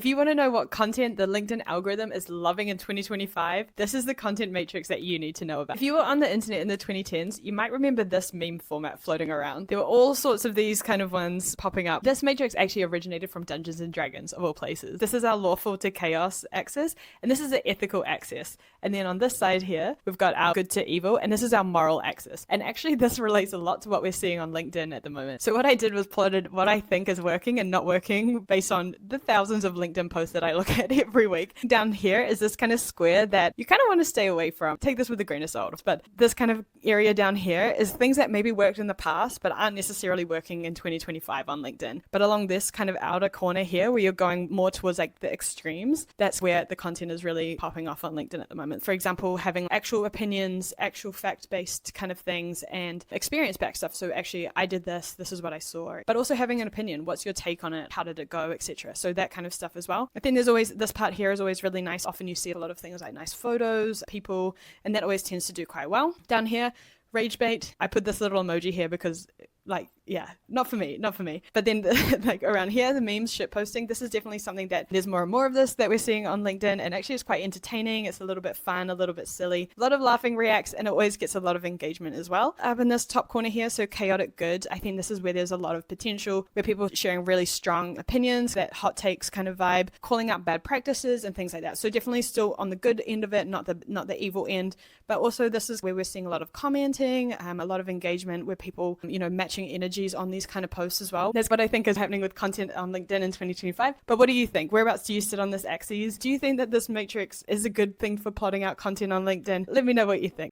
If you want to know what content the LinkedIn algorithm is loving in 2025, this is the content matrix that you need to know about. If you were on the internet in the 2010s, you might remember this meme format floating around. There were all sorts of these kind of ones popping up. This matrix actually originated from Dungeons and Dragons, of all places. This is our lawful to chaos axis, and this is the ethical axis. And then on this side here, we've got our good to evil, and this is our moral axis. And actually, this relates a lot to what we're seeing on LinkedIn at the moment. So what I did was plotted what I think is working and not working based on the thousands of LinkedIn posts that I look at every week. Down here is this kind of square that you kind of want to stay away from. Take this with a grain of salt. But this kind of area down here is things that maybe worked in the past, but aren't necessarily working in 2025 on LinkedIn. But along this kind of outer corner here, where you're going more towards like the extremes, that's where the content is really popping off on LinkedIn at the moment. For example, having actual opinions, actual fact-based kind of things, and experience-backed stuff. So actually, I did this is what I saw. But also having an opinion, what's your take on it, how did it go, etc. So that kind of stuff as well. I think there's always, this part here is always really nice. Often you see a lot of things like nice photos, people, and that always tends to do quite well. Down here, rage bait. I put this little emoji here because like, yeah, not for me. But then like around here, the memes, shit posting, this is definitely something that there's more and more of this that we're seeing on LinkedIn. And actually it's quite entertaining. It's a little bit fun, a little bit silly, a lot of laughing reacts, and it always gets a lot of engagement as well. Up in this top corner here, so chaotic good, I think this is where there's a lot of potential, where people are sharing really strong opinions, that hot takes kind of vibe, calling out bad practices and things like that. So definitely still on the good end of it, not the evil end. But also this is where we're seeing a lot of commenting, a lot of engagement, where people, matching energies on these kind of posts as well. That's what I think is happening with content on LinkedIn in 2025. But what do you think? Whereabouts do you sit on this axis? Do you think that this matrix is a good thing for plotting out content on LinkedIn? Let me know what you think.